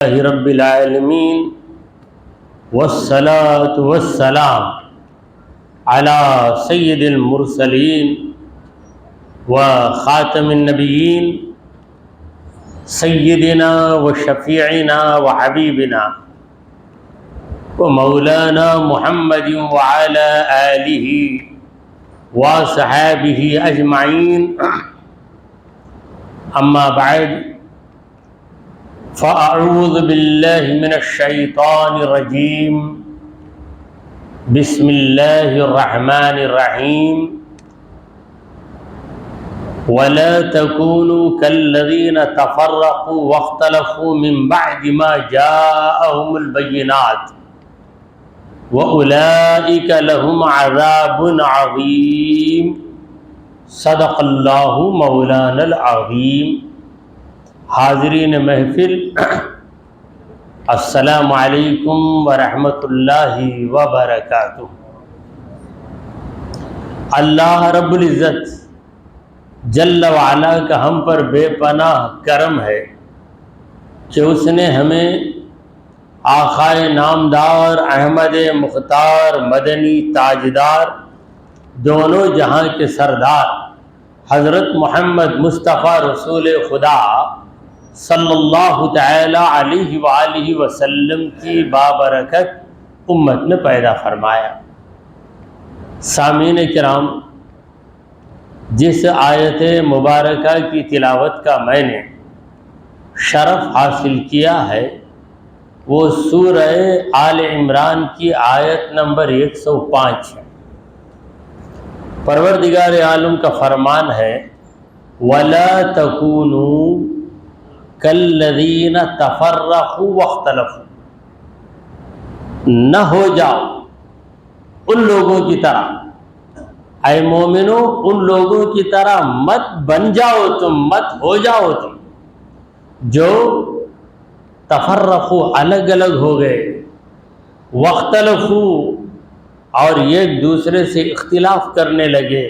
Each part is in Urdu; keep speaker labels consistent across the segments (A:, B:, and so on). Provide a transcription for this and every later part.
A: رب العالمین والصلاة والسلام على سید المرسلین وخاتم النبیین سیدنا وشفیعنا وحبیبنا ومولانا محمد وعلى آلہ وصحابہ اجمعین اما بعد فأعوذ بالله من الشيطان الرجيم بسم الله الرحمن الرحيم ولا تكونوا كالذين تفرقوا واختلفوا من بعد ما جاءهم البينات وأولئك لهم عذاب عظيم صدق الله مولانا العظيم. حاضرین محفل، السلام علیکم ورحمۃ اللہ وبرکاتہ. اللہ رب العزت جل وعلا کا ہم پر بے پناہ کرم ہے کہ اس نے ہمیں آقائے نامدار احمد مختار مدنی تاجدار دونوں جہاں کے سردار حضرت محمد مصطفیٰ رسول خدا صلی اللہ تعالی علیہ وآلہ وسلم کی بابرکت امت میں پیدا فرمایا. سامعین کرام، جس آیت مبارکہ کی تلاوت کا میں نے شرف حاصل کیا ہے وہ سورہ آل عمران کی آیت نمبر 105 ہے. پروردگار عالم کا فرمان ہے وَلَا تَكُونُوا كَالَّذِينَ تَفَرَّقُوا وَاخْتَلَفُوا، نہ ہو جاؤ ان لوگوں کی طرح، اے مومنو ان لوگوں کی طرح مت بن جاؤ تم، مت ہو جاؤ تم جو تفرقوا الگ الگ ہو گئے، واختلفوا اور ایک دوسرے سے اختلاف کرنے لگے،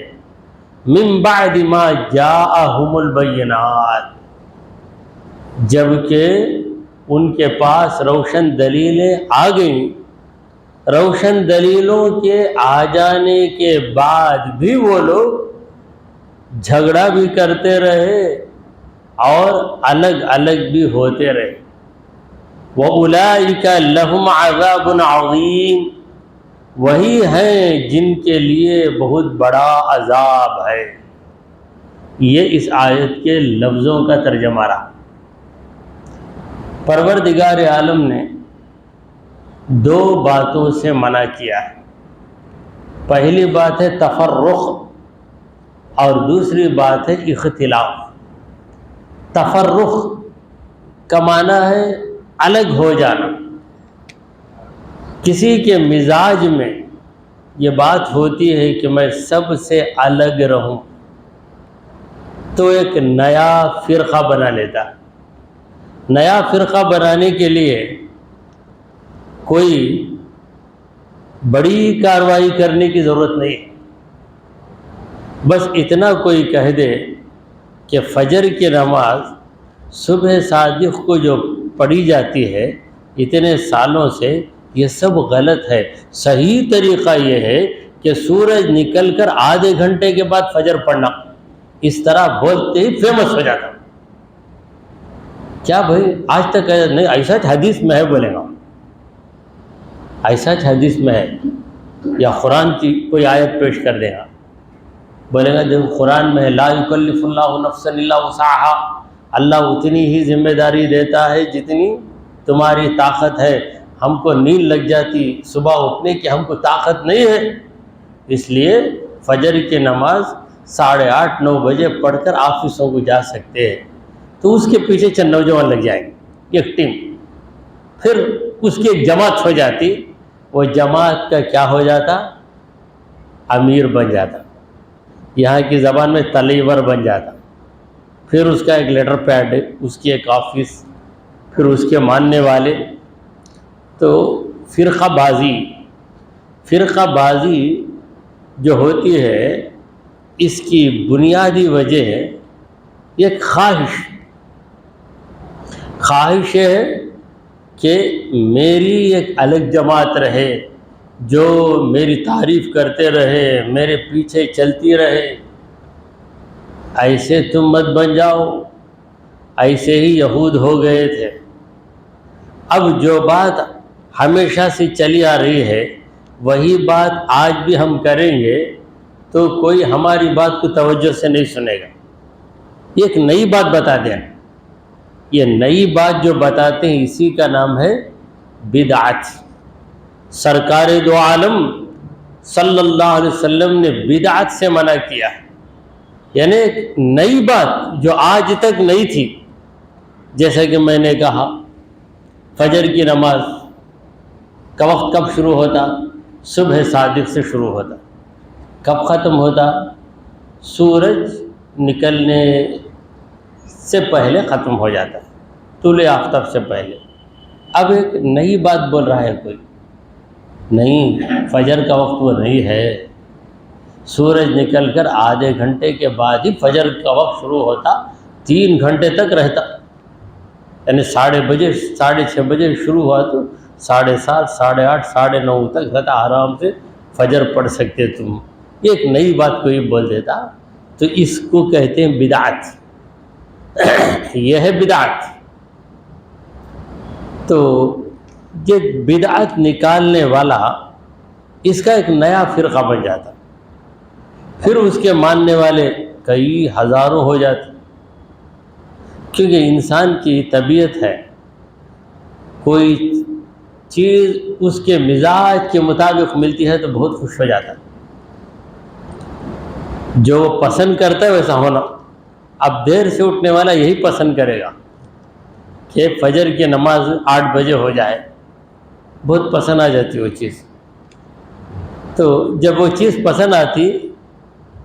A: من بعد ما جاءہم البینات، جبکہ ان کے پاس روشن دلیلیں آ گئیں. روشن دلیلوں کے آ جانے کے بعد بھی وہ لوگ جھگڑا بھی کرتے رہے اور الگ الگ بھی ہوتے رہے. وَأُولَئِكَ لَهُمْ عَذَابٌ عَظِيمٌ، وہی ہیں جن کے لیے بہت بڑا عذاب ہے. یہ اس آیت کے لفظوں کا ترجمہ رہا. پروردگار عالم نے دو باتوں سے منع کیا ہے. پہلی بات ہے تفرق اور دوسری بات ہے اختلاف. تفرق کا معنی ہے الگ ہو جانا. کسی کے مزاج میں یہ بات ہوتی ہے کہ میں سب سے الگ رہوں تو ایک نیا فرقہ بنا لیتا. نیا فرقہ بنانے کے لیے کوئی بڑی کارروائی کرنے کی ضرورت نہیں، بس اتنا کوئی کہہ دے کہ فجر کی نماز صبح صادق کو جو پڑھی جاتی ہے اتنے سالوں سے یہ سب غلط ہے. صحیح طریقہ یہ ہے کہ سورج نکل کر آدھے گھنٹے کے بعد فجر پڑھنا. اس طرح بولتے ہی فیمس ہو جاتا. کیا بھائی آج تک نہیں ایسا حدیث میں ہے، بولے گا ایسا حدیث میں ہے، یا قرآن کی کوئی آیت پیش کر دے گا، بولے گا جب قرآن میں ہے لا یکلف اللہ نفسا الا وسعها، اللہ اتنی ہی ذمہ داری دیتا ہے جتنی تمہاری طاقت ہے. ہم کو نیند لگ جاتی صبح اٹھنے کی، ہم کو طاقت نہیں ہے، اس لیے فجر کی نماز 8:30 9 بجے پڑھ کر آفسوں کو جا سکتے ہیں. تو اس کے پیچھے چند نوجوان لگ جائیں گے، ایک ٹیم، پھر اس کی ایک جماعت ہو جاتی. وہ جماعت کا کیا ہو جاتا؟ امیر بن جاتا، یہاں کی زبان میں تلیور بن جاتا. پھر اس کا ایک لیٹر پیڈ، اس کی ایک آفس، پھر اس کے ماننے والے. تو فرقہ بازی جو ہوتی ہے اس کی بنیادی وجہ ایک خواہش ہے کہ میری ایک الگ جماعت رہے جو میری تعریف کرتے رہے، میرے پیچھے چلتی رہے، ایسے تم مت بن جاؤ۔ ایسے ہی یہود ہو گئے تھے۔ اب جو بات ہمیشہ سے چلی آ رہی ہے وہی بات آج بھی ہم کریں گے تو کوئی ہماری بات کو توجہ سے نہیں سنے گا۔ یہ ایک نئی بات بتا دیں، یہ نئی بات جو بتاتے ہیں اسی کا نام ہے بدعت۔ سرکار دو عالم صلی اللہ علیہ وسلم نے بدعت سے منع کیا، یعنی ایک نئی بات جو آج تک نہیں تھی۔ جیسا کہ میں نے کہا فجر کی نماز کا وقت کب شروع ہوتا؟ صبح صادق سے شروع ہوتا۔ کب ختم ہوتا؟ سورج نکلنے سے پہلے ختم ہو جاتا، طلوع آفتاب سے پہلے۔ اب ایک نئی بات بول رہا ہے کوئی، نہیں، فجر کا وقت وہ نہیں ہے۔ سورج نکل کر آدھے گھنٹے کے بعد ہی فجر کا وقت شروع ہوتا، 3 گھنٹے تک رہتا، یعنی 6:30 بجے شروع ہوا تو 7:30 8:30 9:30 تک رہتا، آرام سے فجر پڑھ سکتے تم۔ یہ ایک نئی بات کوئی بول دیتا تو اس کو کہتے ہیں بدعت۔ یہ ہے بدعت۔ تو یہ بدعت نکالنے والا اس کا ایک نیا فرقہ بن جاتا، پھر اس کے ماننے والے کئی ہزاروں ہو جاتے، کیونکہ انسان کی طبیعت ہے، کوئی چیز اس کے مزاج کے مطابق ملتی ہے تو بہت خوش ہو جاتا ہے، جو وہ پسند کرتا ہے ویسا ہونا۔ اب دیر سے اٹھنے والا یہی پسند کرے گا کہ فجر کی نماز 8 بجے ہو جائے، بہت پسند آ جاتی وہ چیز۔ تو جب وہ چیز پسند آتی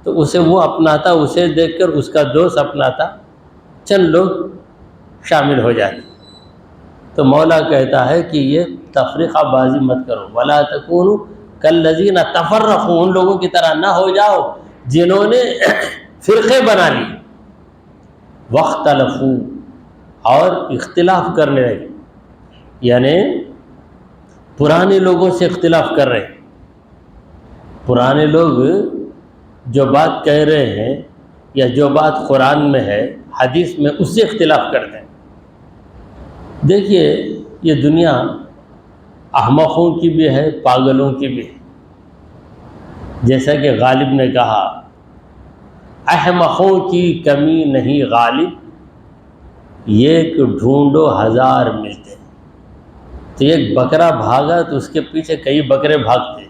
A: تو اسے وہ اپناتا، اسے دیکھ کر اس کا دوست اپناتا، چند لوگ شامل ہو جاتے۔ تو مولا کہتا ہے کہ یہ تفریقہ بازی مت کرو، وَلَا تَكُونُوا كَالَّذِينَ تَفَرَّقُوا، ان لوگوں کی طرح نہ ہو جاؤ جنہوں نے فرقے بنا لی، وَاخْتَلَفُوا، اور اختلاف کرنے لگے، یعنی پرانے لوگوں سے اختلاف کر رہے ہیں۔ پرانے لوگ جو بات کہہ رہے ہیں یا جو بات قرآن میں ہے، حدیث میں، اس سے اختلاف کرتے ہیں۔ دیکھیے یہ دنیا احمقوں کی بھی ہے، پاگلوں کی بھی ہے۔ جیسا کہ غالب نے کہا، احمقوں کی کمی نہیں غالب، ایک ڈھونڈو 1000 ملتے ہیں۔ تو ایک بکرا بھاگا تو اس کے پیچھے کئی بکرے بھاگتے،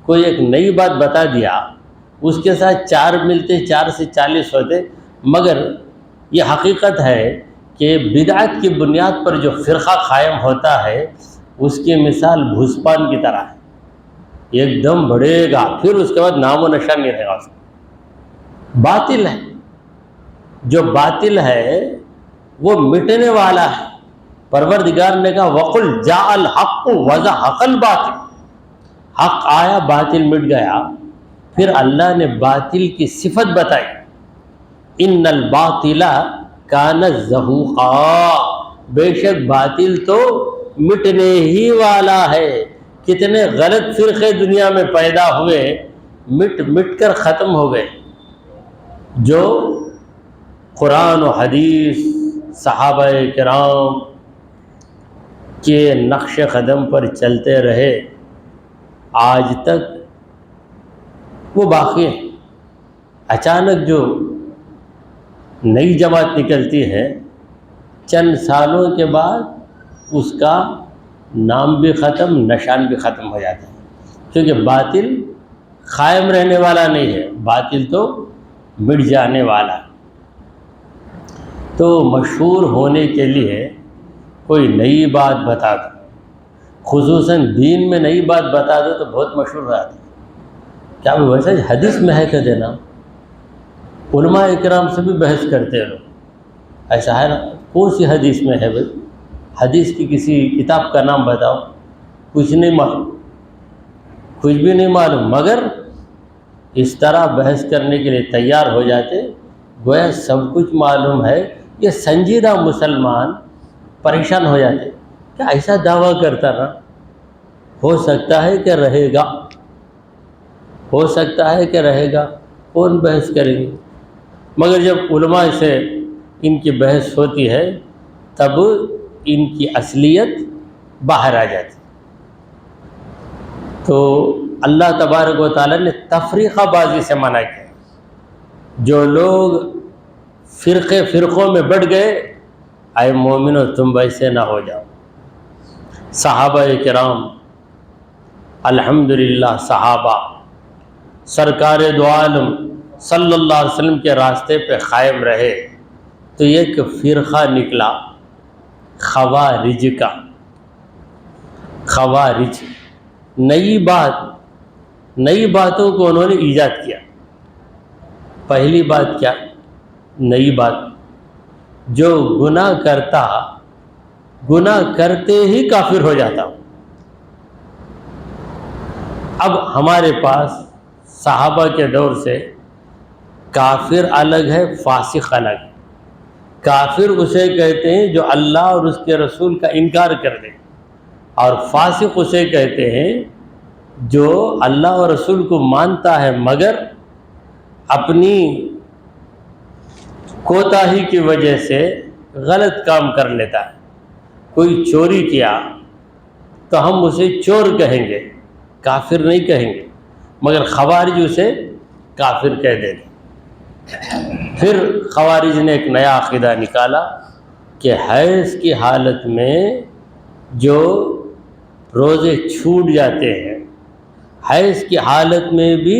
A: کوئی ایک نئی بات بتا دیا، اس کے ساتھ 4 ملتے، 4 سے 40 ہوتے۔ مگر یہ حقیقت ہے کہ بدعت کی بنیاد پر جو فرقہ قائم ہوتا ہے اس کی مثال بھوسپان کی طرح ہے، ایک دم بڑھے گا، پھر اس کے بعد نام و نشان نہیں رہے گا اس کا۔ باطل ہے، جو باطل ہے وہ مٹنے والا ہے۔ پروردگار نے کہا وَقُلْ جَاءَ الْحَقُّ وَزَهَقَ الْبَاطِلُ، حق آیا باطل مٹ گیا۔ پھر اللہ نے باطل کی صفت بتائی، ان الباطل کان زہوقا، بے شک باطل تو مٹنے ہی والا ہے۔ کتنے غلط فرقے دنیا میں پیدا ہوئے، مٹ کر ختم ہو گئے۔ جو قرآن و حدیث، صحابہ کرام کے نقش قدم پر چلتے رہے آج تک وہ باقی ہیں۔ اچانک جو نئی جماعت نکلتی ہے، چند سالوں کے بعد اس کا نام بھی ختم، نشان بھی ختم ہو جاتا ہے، کیونکہ باطل قائم رہنے والا نہیں ہے، باطل تو مٹ جانے والا۔ تو مشہور ہونے کے لیے کوئی نئی بات بتا دو، خصوصاً دین میں نئی بات بتا دو تو بہت مشہور ہو جاتا ہے۔ کیا ویسے حدیث میں ہے کہ دینا، علماء اکرام سے بھی بحث کرتے ہیں لوگ، ایسا ہے نا، کون سی حدیث میں ہے بھائی، حدیث کی کسی کتاب کا نام بتاؤ، کچھ نہیں معلوم، کچھ بھی نہیں معلوم، مگر اس طرح بحث کرنے کے لیے تیار ہو جاتے گویا سب کچھ معلوم ہے۔ یہ سنجیدہ مسلمان پریشان ہو جاتے، کہ ایسا دعویٰ کرتا رہا، ہو سکتا ہے کہ رہے گا، ہو سکتا ہے کہ رہے گا، کون بحث کریں گے؟ مگر جب علماء سے ان کی بحث ہوتی ہے تب ان کی اصلیت باہر آ جاتی۔ تو اللہ تبارک و تعالیٰ نے تفریقہ بازی سے منع کیا۔ جو لوگ فرقوں میں بٹ گئے، اے مومنو تم ویسے نہ ہو جاؤ۔ صحابہ کرام، الحمدللہ صحابہ سرکار دو عالم صلی اللہ علیہ وسلم کے راستے پہ قائم رہے تو ایک فرقہ نکلا خوارج کا۔ خوارج نئی باتوں کو انہوں نے ایجاد کیا۔ پہلی بات کیا؟ نئی بات، جو گناہ کرتا گناہ کرتے ہی کافر ہو جاتا۔ اب ہمارے پاس صحابہ کے دور سے کافر الگ ہے، فاسق الگ ہے۔ کافر اسے کہتے ہیں جو اللہ اور اس کے رسول کا انکار کر دے، اور فاسق اسے کہتے ہیں جو اللہ اور رسول کو مانتا ہے مگر اپنی کوتاہی کی وجہ سے غلط کام کر لیتا ہے۔ کوئی چوری کیا تو ہم اسے چور کہیں گے، کافر نہیں کہیں گے، مگر خوارج اسے کافر کہہ دیں گے۔ پھر خوارج نے ایک نیا عقیدہ نکالا کہ حیض کی حالت میں جو روزے چھوٹ جاتے ہیں، حیض کی حالت میں بھی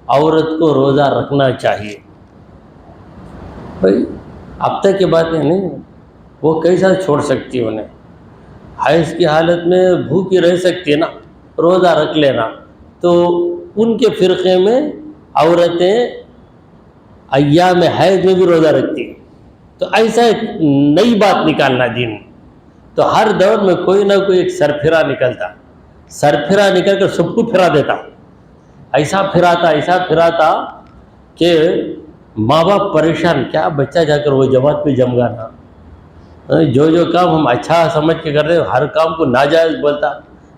A: عورت کو روزہ رکھنا چاہیے۔ بھائی اب تک کی باتیں نہیں، وہ کیسا چھوڑ سکتی ہے انہیں؟ حیض کی حالت میں بھوکی رہ سکتی ہے نا، روزہ رکھ لینا۔ تو ان کے فرقے میں عورتیں ایام حیض میں بھی روزہ رکھتی ہیں۔ تو ایسا ایک نئی بات نکالنا دین میں۔ تو ہر دور میں کوئی نہ کوئی ایک سرپھرا نکلتا، سرپھرا نکل کر سب کو پھرا دیتا، ایسا پھراتا کہ ماں باپ پریشان، کیا بچہ جا کر وہ جماعت پہ جم گا نا، جو کام ہم اچھا سمجھ کے کر رہے ہیں ہر کام کو ناجائز بولتا،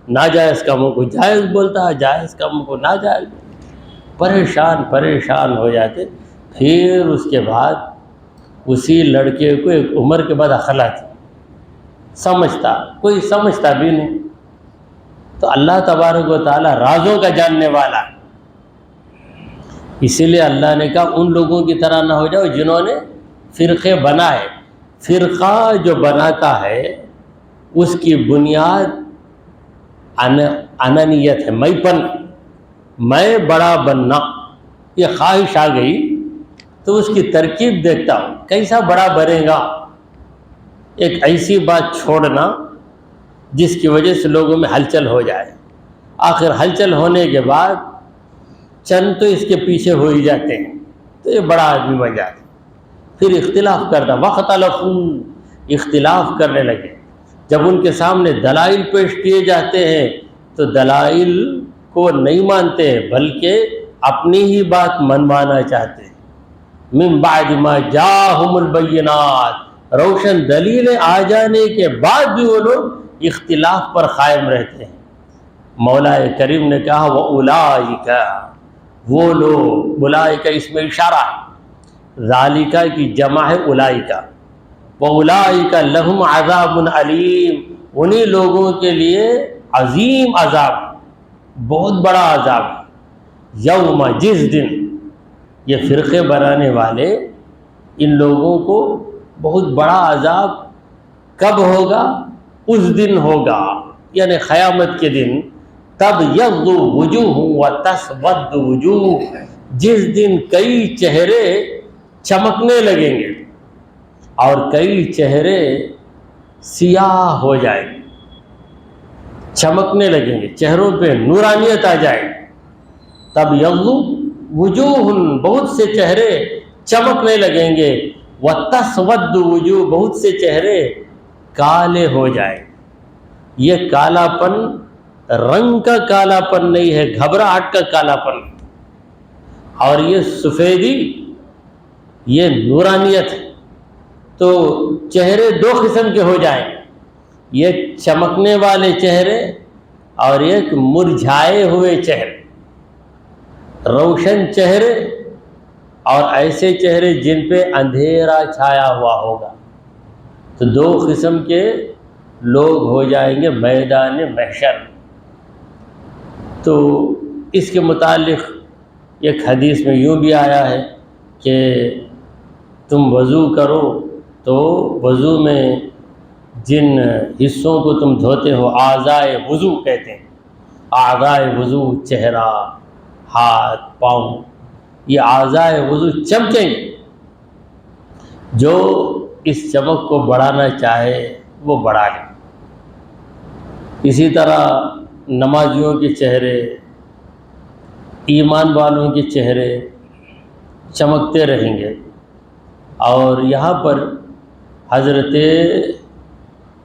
A: ناجائز کاموں کو جائز بولتا، جائز کاموں کو ناجائز، پریشان ہو جاتے۔ پھر اس کے بعد اسی لڑکے کو ایک عمر کے بعد عقل آتی، کوئی سمجھتا بھی نہیں۔ تو اللہ تبارک و تعالی رازوں کا جاننے والا ہے، اسی لیے اللہ نے کہا ان لوگوں کی طرح نہ ہو جاؤ جنہوں نے فرقے بنائے۔ فرقہ جو بناتا ہے اس کی بنیاد انانیت ہے، میں بڑا بننا، یہ خواہش آ گئی تو اس کی ترکیب دیکھتا ہوں کیسا بڑا بنے گا۔ ایک ایسی بات چھوڑنا جس کی وجہ سے لوگوں میں ہلچل ہو جائے، آخر ہلچل ہونے کے بعد چند تو اس کے پیچھے ہو ہی جاتے ہیں تو یہ بڑا آدمی بن جاتا، پھر اختلاف کرتا، اختلاف کرنے لگے۔ جب ان کے سامنے دلائل پیش کیے جاتے ہیں تو دلائل کو نہیں مانتے بلکہ اپنی ہی بات منوانا چاہتے ہیں۔ من بعد ما جاءہم البینات، روشن دلیلیں آ جانے کے بعد بھی وہ لوگ اختلاف پر قائم رہتے ہیں۔ مولا کریم نے کہا وَأُولَئِكَ، وہ لوگ، اولئک اس میں اشارہ ہے، ذالکہ کی جمع ہے اولئک، وَأُولَئِكَ لَهُمْ عَذَابٌ عَلِيمٌ، انہی لوگوں کے لیے عظیم عذاب، بہت بڑا عذاب، یوم، جس دن، یہ فرقے بنانے والے ان لوگوں کو بہت بڑا عذاب کب ہوگا؟ اس دن ہوگا، یعنی قیامت کے دن، تب یض وجوہ وتسود وجوہ، جس دن کئی چہرے چمکنے لگیں گے اور کئی چہرے سیاہ ہو جائیں گے، چمکنے لگیں گے، چہروں پہ نورانیت آ جائے، تب یض وجوہ، بہت سے چہرے چمکنے لگیں گے، وتسود وجوہ، بہت سے چہرے کالے ہو جائیں۔ یہ کالا پن رنگ کا کالا پن نہیں ہے، گھبراہٹ کا کالا پن، اور یہ سفیدی، یہ نورانیت ہے۔ تو چہرے دو قسم کے ہو جائیں، یہ چمکنے والے چہرے اور ایک مرجھائے ہوئے چہرے، روشن چہرے اور ایسے چہرے جن پہ اندھیرا چھایا ہوا ہوگا۔ تو دو قسم کے لوگ ہو جائیں گے میدان محشر۔ تو اس کے متعلق ایک حدیث میں یوں بھی آیا ہے کہ تم وضو کرو تو وضو میں جن حصوں کو تم دھوتے ہو اعضائے وضو کہتے ہیں، اعضائے وضو، چہرہ، ہاتھ، پاؤں، یہ اعضائے وضو چمکیں گے۔ جو اس چمک کو بڑھانا چاہے وہ بڑھا لے۔ اسی طرح نمازیوں کے چہرے، ایمان والوں کے چہرے چمکتے رہیں گے۔ اور یہاں پر حضرت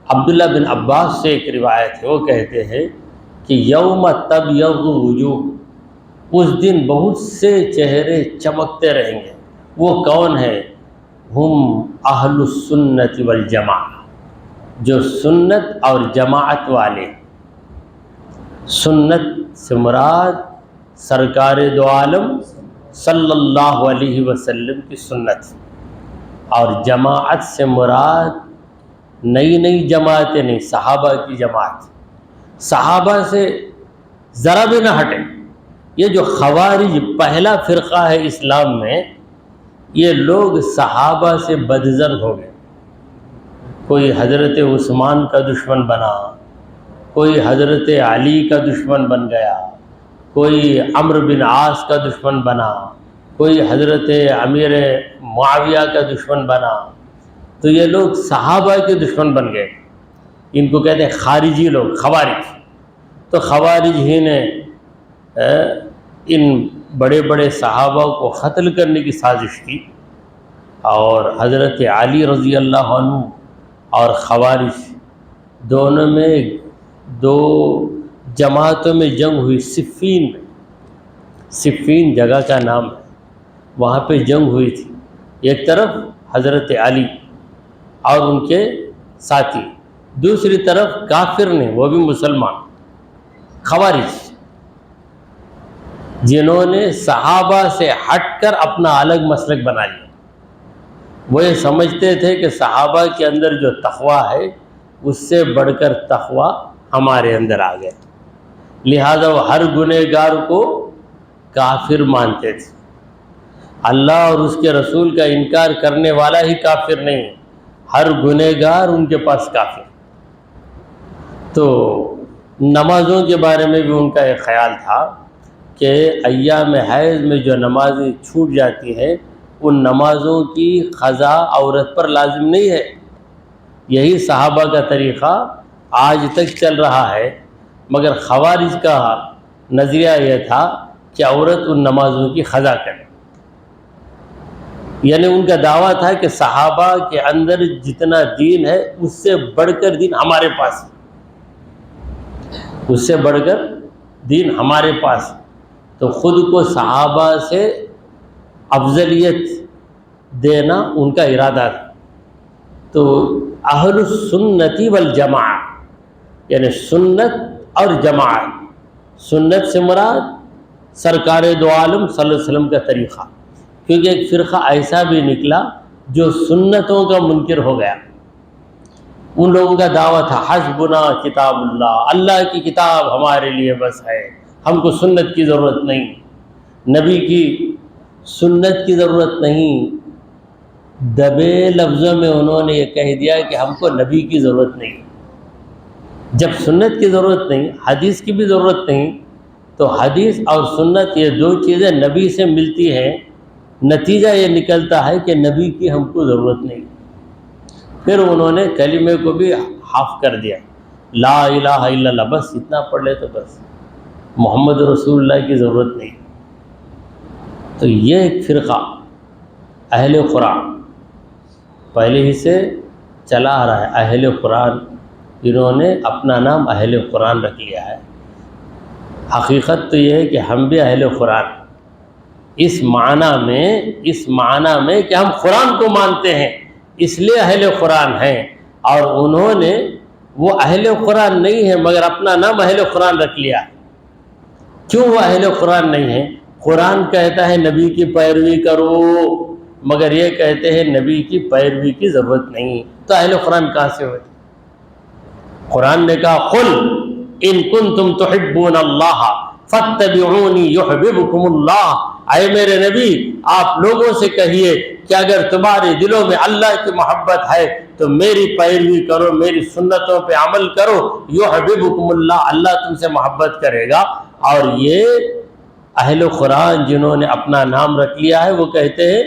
A: عبداللہ بن عباس سے ایک روایت ہے، وہ کہتے ہیں کہ یوم تبیض وجوہ، اس دن بہت سے چہرے چمکتے رہیں گے۔ وہ کون ہے؟ ہم اہل السنت والجماعہ، جو سنت اور جماعت والے۔ سنت سے مراد سرکار دو عالم صلی اللہ علیہ وسلم کی سنت، اور جماعت سے مراد نئی نئی جماعتیں نہیں، صحابہ کی جماعت۔ صحابہ سے ذرا بھی نہ ہٹے۔ یہ جو خوارج پہلا فرقہ ہے اسلام میں، یہ لوگ صحابہ سے بدظن ہو گئے۔ کوئی حضرت عثمان کا دشمن بنا، کوئی حضرت علی کا دشمن بن گیا، کوئی عمرو بن عاص کا دشمن بنا، کوئی حضرت امیر معاویہ کا دشمن بنا۔ تو یہ لوگ صحابہ کے دشمن بن گئے۔ ان کو کہتے ہیں خارجی لوگ، خوارج۔ تو خوارج ہی نے ان بڑے بڑے صحابہ کو قتل کرنے کی سازش کی، اور حضرت علی رضی اللہ عنہ اور خوارج دونوں میں دو جماعتوں میں جنگ ہوئی۔ صفین میں، صفین جگہ کا نام ہے، وہاں پہ جنگ ہوئی تھی۔ ایک طرف حضرت علی اور ان کے ساتھی، دوسری طرف کافر نے، وہ بھی مسلمان، خوارج، جنہوں نے صحابہ سے ہٹ کر اپنا الگ مسلک بنا لیا۔ وہ یہ سمجھتے تھے کہ صحابہ کے اندر جو تقویٰ ہے اس سے بڑھ کر تقویٰ ہمارے اندر آ گیا، لہذا وہ ہر گنہگار کو کافر مانتے تھے۔ اللہ اور اس کے رسول کا انکار کرنے والا ہی کافر نہیں، ہر گنہگار ان کے پاس کافر۔ تو نمازوں کے بارے میں بھی ان کا ایک خیال تھا کہ ایام حیض میں جو نمازیں چھوٹ جاتی ہیں ان نمازوں کی قضا عورت پر لازم نہیں ہے۔ یہی صحابہ کا طریقہ آج تک چل رہا ہے، مگر خوارج کا نظریہ یہ تھا کہ عورت ان نمازوں کی قضا کرے۔ یعنی ان کا دعویٰ تھا کہ صحابہ کے اندر جتنا دین ہے اس سے بڑھ کر دین ہمارے پاس ہے، اس سے بڑھ کر دین ہمارے پاس ہے۔ تو خود کو صحابہ سے افضلیت دینا ان کا ارادہ تھا۔ تو اہل السنت والجماعہ یعنی سنت اور جماعت، سنت سے مراد سرکار دو عالم صلی اللہ علیہ وسلم کا طریقہ، کیونکہ ایک فرقہ ایسا بھی نکلا جو سنتوں کا منکر ہو گیا۔ ان لوگوں کا دعویٰ تھا حسبنا کتاب اللہ، اللہ کی کتاب ہمارے لیے بس ہے، ہم کو سنت کی ضرورت نہیں، نبی کی سنت کی ضرورت نہیں۔ دبے لفظوں میں انہوں نے یہ کہہ دیا کہ ہم کو نبی کی ضرورت نہیں۔ جب سنت کی ضرورت نہیں، حدیث کی بھی ضرورت نہیں، تو حدیث اور سنت یہ دو چیزیں نبی سے ملتی ہیں، نتیجہ یہ نکلتا ہے کہ نبی کی ہم کو ضرورت نہیں۔ پھر انہوں نے کلمے کو بھی حاف کر دیا، لا الہ الا اللہ، بس اتنا پڑھ لے تو بس، محمد رسول اللہ کی ضرورت نہیں۔ تو یہ ایک فرقہ اہل قرآن پہلے ہی سے چلا آ رہا ہے، اہل قرآن، جنہوں نے اپنا نام اہل قرآن رکھ لیا ہے۔ حقیقت تو یہ ہے کہ ہم بھی اہل قرآن، اس معنی میں کہ ہم قرآن کو مانتے ہیں، اس لیے اہل قرآن ہیں۔ اور انہوں نے وہ اہل قرآن نہیں ہے مگر اپنا نام اہل قرآن رکھ لیا. کیوں وہ اہل قرآن نہیں ہے؟ قرآن کہتا ہے نبی کی پیروی کرو، مگر یہ کہتے ہیں نبی کی پیروی کی ضرورت نہیں، تو اہل قرآن کہاں سے ہوئے؟ قرآن نے کہا قل ان کنتم تحبون اللہ فاتبعونی یحببکم اللہ. اے میرے نبی آپ لوگوں سے کہیے کہ اگر تمہارے دلوں میں اللہ کی محبت ہے تو میری پیروی کرو، میری سنتوں پہ عمل کرو، یحببکم اللہ، اللہ تم سے محبت کرے گا. اور یہ اہل قرآن جنہوں نے اپنا نام رکھ لیا ہے وہ کہتے ہیں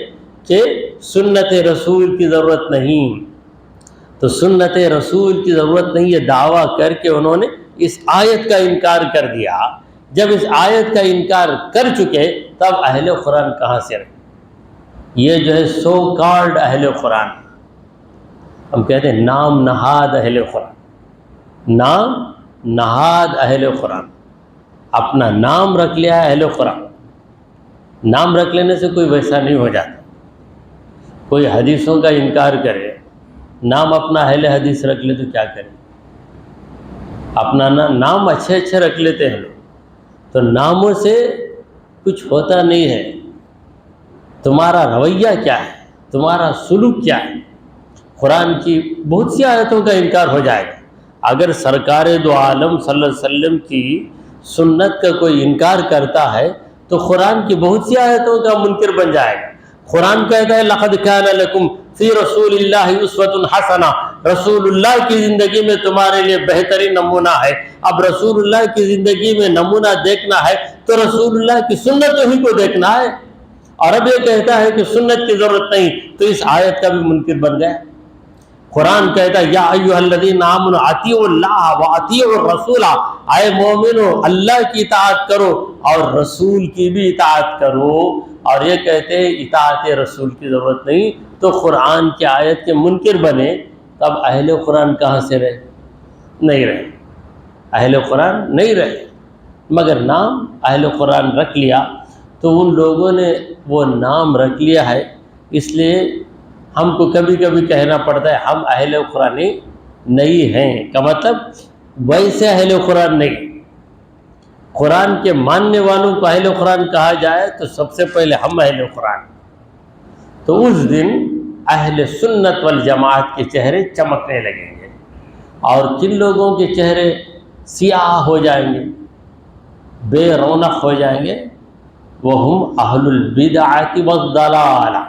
A: کہ سنت رسول کی ضرورت نہیں. تو سنت رسول کی ضرورت نہیں، یہ دعویٰ کر کے انہوں نے اس آیت کا انکار کر دیا. جب اس آیت کا انکار کر چکے تب اہل قرآن کہاں سے رہے؟ یہ جو ہے سو کالڈ اہل قرآن، ہم کہتے ہیں نام نہاد اہل قرآن، نام نہاد اہل قرآن، اپنا نام رکھ لیا ہے اہل قرآن. نام رکھ لینے سے کوئی ویسا نہیں ہو جاتا. کوئی حدیثوں کا انکار کرے، نام اپنا اہل حدیث رکھ لے تو کیا کرے؟ اپنا نام اچھے اچھے رکھ لیتے ہیں لوگ، تو ناموں سے کچھ ہوتا نہیں ہے. تمہارا رویہ کیا ہے، تمہارا سلوک کیا ہے؟ قرآن کی بہت سی آیتوں کا انکار ہو جائے گا. اگر سرکار دو عالم صلی اللہ علیہ وسلم کی سنت کا کوئی انکار کرتا ہے تو قرآن کی بہت سی آیتوں کا منکر بن جائے گا. قرآن کہتا ہے لقد کان لکم فی رسول اللہ اسوۃ حسنہ، رسول اللہ کی زندگی میں تمہارے لیے بہترین نمونہ ہے. اب رسول اللہ کی زندگی میں نمونہ دیکھنا ہے تو رسول اللہ کی سنتوں ہی کو دیکھنا ہے. اور اب یہ کہتا ہے کہ سنت کی ضرورت نہیں، تو اس آیت کا بھی منکر بن گیا. قرآن کہتا ہے یا ایھا الذین آمنوا اطیعوا اللہ واطیعوا الرسول، اے مومنو اللہ کی اطاعت کرو اور رسول کی بھی اطاعت کرو. اور یہ کہتے ہیں اطاعت رسول کی ضرورت نہیں، تو قرآن کی آیت کے منکر بنے. تب اہل قرآن کہاں سے رہے؟ نہیں رہے، اہل قرآن نہیں رہے، مگر نام اہل قرآن رکھ لیا. تو ان لوگوں نے وہ نام رکھ لیا ہے، اس لیے ہم کو کبھی کبھی کہنا پڑتا ہے ہم اہل قرآن نہیں ہیں، کا مطلب ویسے اہل قرآن نہیں. قرآن کے ماننے والوں کو اہل قرآن کہا جائے تو سب سے پہلے ہم اہل قرآن. تو اس دن اہل سنت والجماعت کے چہرے چمکنے لگیں گے، اور کن لوگوں کے چہرے سیاہ ہو جائیں گے، بے رونق ہو جائیں گے؟ وہم اہل البدعۃ والضلالہ،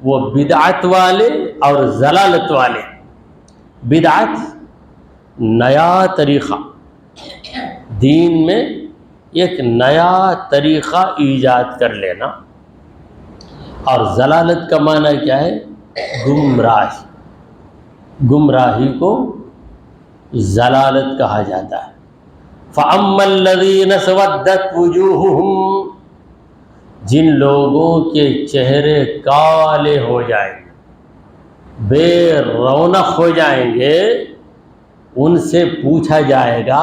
A: وہ بدعت والے اور ضلالت والے. بدعت نیا طریقہ، دین میں ایک نیا طریقہ ایجاد کر لینا، اور ضلالت کا معنی کیا ہے؟ گمراہی. گمراہی کو ضلالت کہا جاتا ہے. فَأَمَّا الَّذِينَ اسْوَدَّتْ وُجُوهُهُمْ، جن لوگوں کے چہرے کالے ہو جائیں گے، بے رونق ہو جائیں گے، ان سے پوچھا جائے گا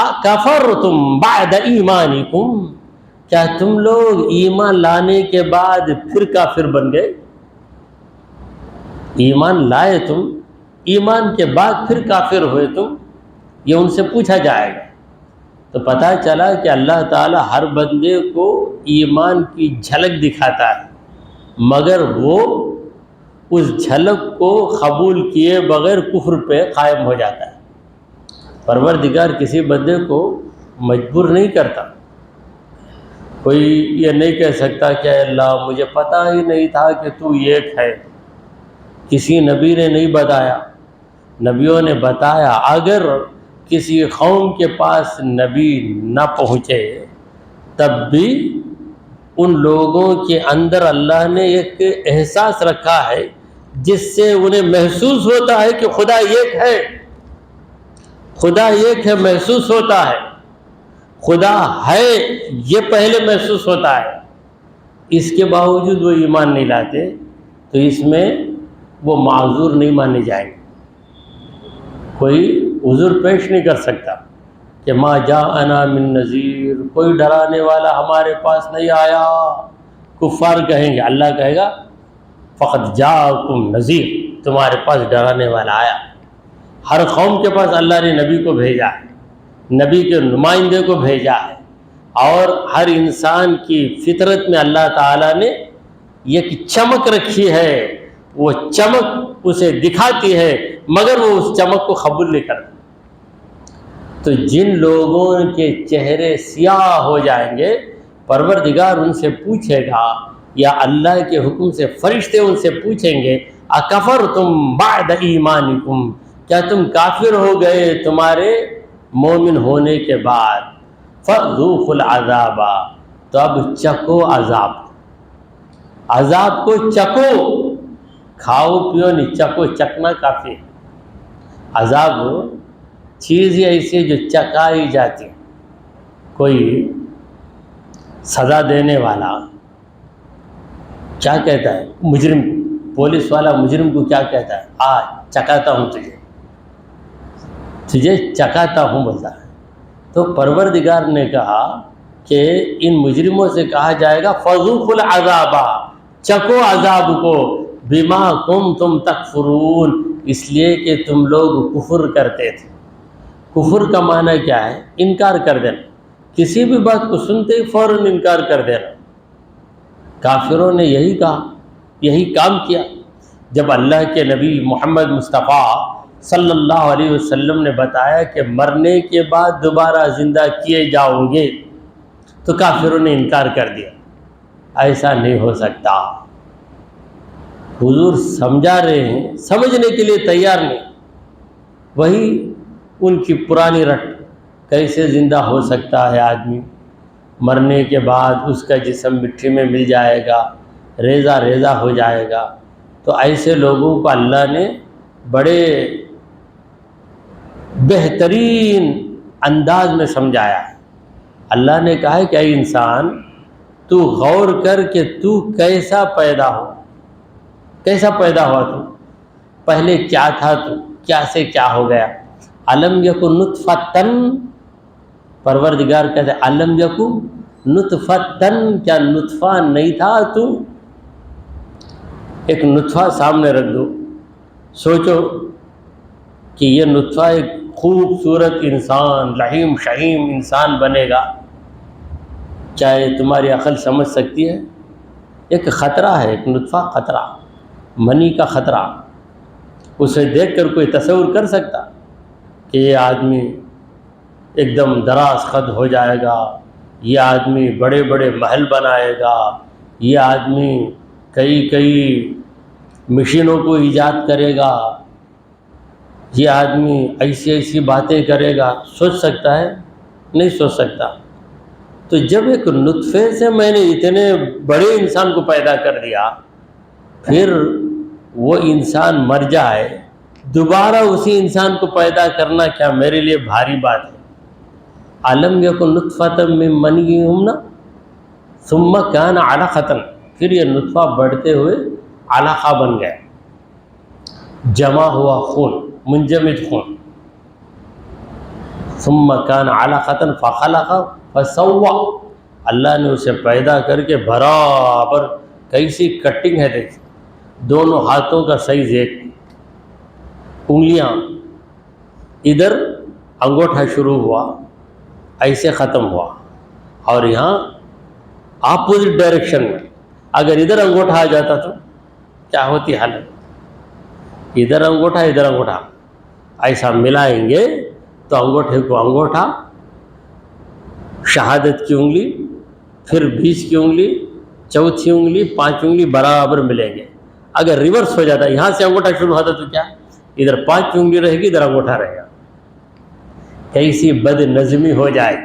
A: اَكَفَرْتُمْ بَعْدَ ایمانکم، کیا تم لوگ ایمان لانے کے بعد پھر کافر بن گئے؟ ایمان لائے تم، ایمان کے بعد پھر کافر ہوئے تم، یہ ان سے پوچھا جائے گا. تو پتہ چلا کہ اللہ تعالیٰ ہر بندے کو ایمان کی جھلک دکھاتا ہے، مگر وہ اس جھلک کو قبول کیے بغیر کفر پہ قائم ہو جاتا ہے. پروردگار کسی بندے کو مجبور نہیں کرتا. کوئی یہ نہیں کہہ سکتا کہ اے اللہ مجھے پتہ ہی نہیں تھا کہ تو ایک ہے. کسی نبی نے نہیں بتایا، نبیوں نے بتایا. اگر کسی قوم کے پاس نبی نہ پہنچے تب بھی ان لوگوں کے اندر اللہ نے ایک احساس رکھا ہے جس سے انہیں محسوس ہوتا ہے کہ خدا ایک ہے، خدا ایک ہے، محسوس ہوتا ہے. خدا ہے یہ پہلے محسوس ہوتا ہے. اس کے باوجود وہ ایمان نہیں لاتے تو اس میں وہ معذور نہیں مانے جائیں گے. کوئی عذر پیش نہیں کر سکتا کہ ما جاءنا من نذیر، کوئی ڈرانے والا ہمارے پاس نہیں آیا. کفار کہیں گے، اللہ کہے گا فقد جاءکم نذیر، تمہارے پاس ڈرانے والا آیا. ہر قوم کے پاس اللہ نے نبی کو بھیجا ہے، نبی کے نمائندے کو بھیجا ہے، اور ہر انسان کی فطرت میں اللہ تعالیٰ نے ایک چمک رکھی ہے، وہ چمک اسے دکھاتی ہے مگر وہ اس چمک کو قبول نہیں کرتا۔ تو جن لوگوں کے چہرے سیاہ ہو جائیں گے، پروردگار ان سے پوچھے گا، یا اللہ کے حکم سے فرشتے ان سے پوچھیں گے، اکفرتم بعد ایمانکم، کیا تم کافر ہو گئے تمہارے مومن ہونے کے بعد؟ فذوقوا العذاب، تو اب چکو عذاب، عذاب کو چکو، کھاؤ پیو نہیں، چکو، چکنا کافی ہے۔ عذاب چیز ہی ایسی ہے جو چکائی جاتی، کوئی سزا دینے والا کیا کہتا ہے، مجرم، پولیس والا مجرم کو کیا کہتا ہے، چکاتا ہوں تجھے چکاتا ہوں بولتا ہے۔ تو پروردگار نے کہا کہ ان مجرموں سے کہا جائے گا فذوقوا العذاب، چکو عذاب کو، بما کنتم تکفرون، اس لیے کہ تم لوگ کفر کرتے تھے۔ کفر کا معنی کیا ہے؟ انکار کر دینا، کسی بھی بات کو سنتے ہی فوراً انکار کر دینا۔ کافروں نے یہی کہا، یہی کام کیا۔ جب اللہ کے نبی محمد مصطفیٰ صلی اللہ علیہ وسلم نے بتایا کہ مرنے کے بعد دوبارہ زندہ کیے جاؤ گے، تو کافروں نے انکار کر دیا، ایسا نہیں ہو سکتا۔ حضور سمجھا رہے ہیں، سمجھنے کے لیے تیار نہیں۔ وہی ان کی پرانی رٹ، کیسے زندہ ہو سکتا ہے آدمی؟ مرنے کے بعد اس کا جسم مٹی میں مل جائے گا، ریزہ ریزہ ہو جائے گا۔ تو ایسے لوگوں کو اللہ نے بڑے بہترین انداز میں سمجھایا ہے۔ اللہ نے کہا ہے کہ اے انسان، تو غور کر کہ تو کیسا پیدا ہو، کیسا پیدا ہوا، تو پہلے کیا تھا، تو کیا سے کیا ہو گیا۔ الم یکن نطفتن، پروردگار کہتے ہیں الم یکن نطفتن، کیا نطفہ نہیں تھا تو؟ ایک نطفہ سامنے رکھ دو، سوچو کہ یہ نطفہ ایک خوبصورت انسان، لحیم شحیم انسان بنے گا، کیا یہ تمہاری عقل سمجھ سکتی ہے؟ ایک خطرہ ہے، ایک نطفہ خطرہ، منی کا خطرہ، اسے دیکھ کر کوئی تصور کر سکتا کہ یہ آدمی ایک دم دراز قد ہو جائے گا، یہ آدمی بڑے بڑے محل بنائے گا، یہ آدمی کئی مشینوں کو ایجاد کرے گا، یہ آدمی ایسی ایسی باتیں کرے گا؟ سوچ سکتا ہے؟ نہیں سوچ سکتا۔ تو جب ایک نطفے سے میں نے اتنے بڑے انسان کو پیدا کر دیا، پھر وہ انسان مر جائے، دوبارہ اسی انسان کو پیدا کرنا کیا میرے لیے بھاری بات ہے؟ الم یکن نطفۃ من منی یمنی ثم کان علقۃ، پھر یہ نطفہ بڑھتے ہوئے علقہ بن گیا، جمع ہوا خون، منجمد خون، ثم کان علقۃ فخلق فسوى، اللہ نے اسے پیدا کر کے برابر، کیسی کٹنگ ہے دیکھ، دونوں ہاتھوں کا سائز ایک، انگلیاں ادھر انگوٹھا شروع ہوا، ایسے ختم ہوا، اور یہاں اپوزٹ ڈائریکشن میں اگر ادھر انگوٹھا آ جاتا تو کیا ہوتی حالت؟ ادھر انگوٹھا ایسا ملائیں گے تو انگوٹھے کو انگوٹھا، شہادت کی انگلی، پھر بیچ کی انگلی، چوتھی انگلی، 5 انگلی برابر ملیں گے۔ اگر ریورس ہو جاتا، یہاں سے انگوٹھا شروع ہوتا تو کیا، ادھر 5 انگلی رہے گی، ادھر انگوٹھا رہے گا۔ کیسی بد نظمی ہو جائے،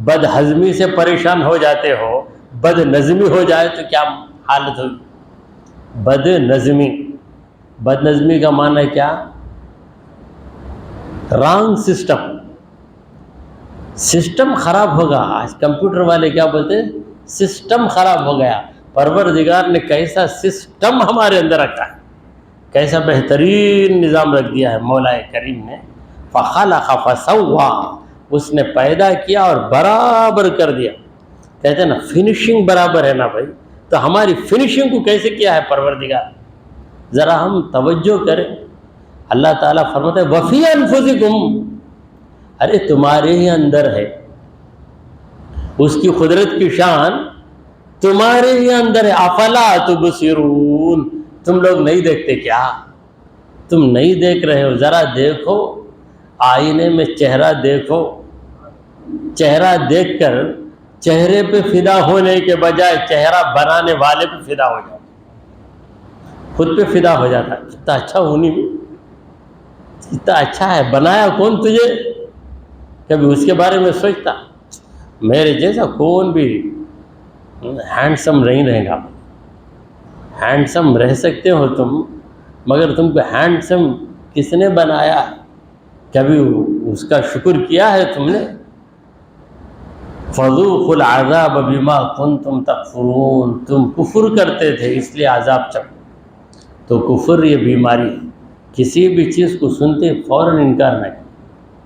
A: بد ہضمی سے پریشان ہو جاتے ہو، بد نظمی ہو جائے تو کیا حالت ہوگی؟ بد نظمی، بد نظمی کا معنی کیا؟ رانگ سسٹم خراب ہوگا۔ آج کمپیوٹر والے کیا بولتے ہیں؟ سسٹم خراب ہو گیا۔ پروردگار نے کیسا سسٹم ہمارے اندر رکھا ہے، کیسا بہترین نظام رکھ دیا ہے مولا کریم نے۔ فخلق فسوى، اس نے پیدا کیا اور برابر کر دیا۔ کہتے ہیں نا فنیشنگ برابر ہے نا بھائی، تو ہماری فنیشنگ کو کیسے کیا ہے پروردگار؟ ذرا ہم توجہ کریں۔ اللہ تعالیٰ فرماتا ہے وفی انفسکم، ارے تمہارے ہی اندر ہے، اس کی قدرت کی شان تمہارے ہی اندر ہے، افلا تبصرون، تم لوگ نہیں دیکھتے کیا؟ تم نہیں دیکھ رہے ہو؟ ذرا دیکھو، آئینے میں چہرہ دیکھو، چہرہ دیکھ کر چہرے پہ فدا ہونے کے بجائے چہرہ بنانے والے پہ فدا ہو جاؤ، خود پہ فدا ہو جاتا ہے، کتنا اچھا ہونی بھی، کتنا اچھا ہے، بنایا کون تجھے؟ کبھی اس کے بارے میں سوچتا؟ میرے جیسا کون بھی ہینڈسم نہیں رہے گا، ہینڈسم رہ سکتے ہو تم، مگر تم کو ہینڈسم کس نے بنایا؟ کبھی اس کا شکر کیا ہے تم نے؟ فذوقوا العذاب بما کنتم تکفرون، تم کفر کرتے تھے اس لیے عذاب چکھو۔ تو کفر یہ بیماری ہے، کسی بھی چیز کو سنتے فوراً انکار نہ کریں،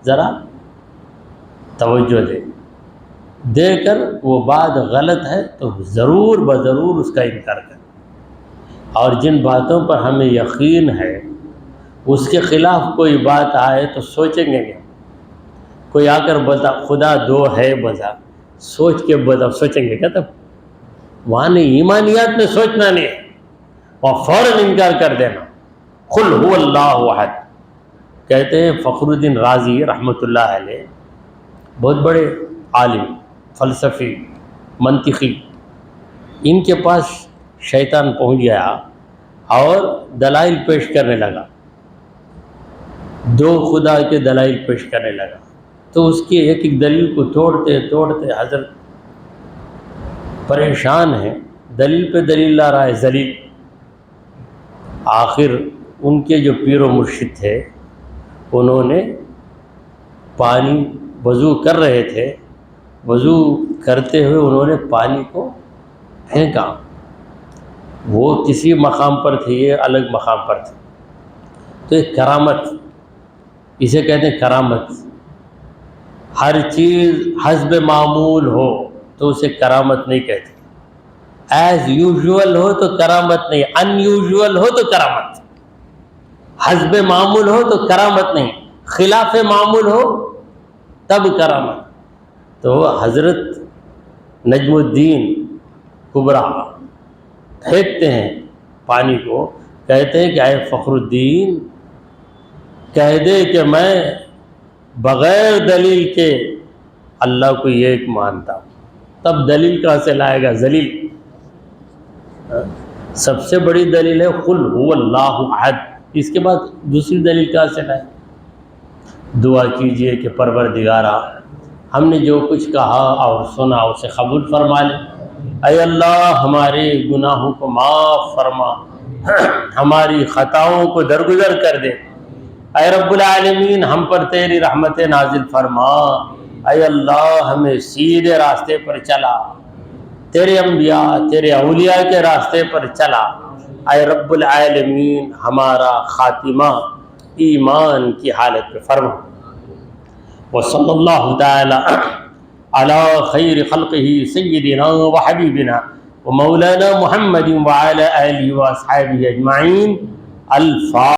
A: ذرا توجہ دے کر وہ بات غلط ہے تو ضرور بضرور اس کا انکار کریں، اور جن باتوں پر ہمیں یقین ہے اس کے خلاف کوئی بات آئے تو سوچیں گے کہ کوئی آ کر بتا خدا دو ہے بتا، سوچ کے بتا، سوچیں گے کیا؟ تب وہاں نہیں، ایمانیات میں سوچنا نہیں ہے، اور فوراً انکار کر دینا۔ قل هو اللہ احد، کہتے ہیں فخر الدین رازی رحمۃ اللہ علیہ، بہت بڑے عالم، فلسفی، منطقی، ان کے پاس شیطان پہنچ گیا اور دلائل پیش کرنے لگا، دو خدا کے دلائل پیش کرنے لگا، تو اس کی ایک ایک دلیل کو توڑتے توڑتے حضرت پریشان ہیں، دلیل پہ دلیل لا رہا ہے ذلیل۔ آخر ان کے جو پیر و مرشد تھے انہوں نے پانی، وضو کر رہے تھے، وضو کرتے ہوئے انہوں نے پانی کو پھینکا، وہ کسی مقام پر تھے، یہ الگ مقام پر تھے، تو ایک کرامت، اسے کہتے ہیں کرامت، ہر چیز حسب معمول ہو تو اسے کرامت نہیں کہتے، ایز یوزول ہو تو کرامت نہیں، ان یوزول ہو تو کرامت، حسب معمول ہو تو کرامت نہیں، خلاف معمول ہو تب کرامت۔ تو حضرت نجم الدین کبریٰ پھینکتے ہیں پانی کو، کہتے ہیں کہ اے فخر الدین، کہہ دے کہ میں بغیر دلیل کے اللہ کو ایک مانتا ہوں، تب دلیل کہاں سے لائے گا ذلیل؟ سب سے بڑی دلیل ہے قل هو اللہ احد، اس کے بعد دوسری دلیل کہاں سے لائے؟ دعا کیجئے کہ پروردگارا ہم نے جو کچھ کہا اور سنا اسے قبول فرما لے، اے اللہ ہمارے گناہوں کو معاف فرما، ہماری خطاؤں کو درگزر کر دے، اے رب العالمین ہم پر تیری رحمت نازل فرما، اے اللہ ہمیں سیدھے راستے پر چلا، تیرے انبیاء تیرے اولیاء کے راستے پر چلا، اے رب العالمین ہمارا خاتمہ ایمان کی حالت پہ فرما۔ وصلی اللہ تعالی علی خیر خلقہ سیدنا و حبیبنا و مولانا محمد وعلی آلہ و اصحابہ اجمعین۔ الفاتحہ۔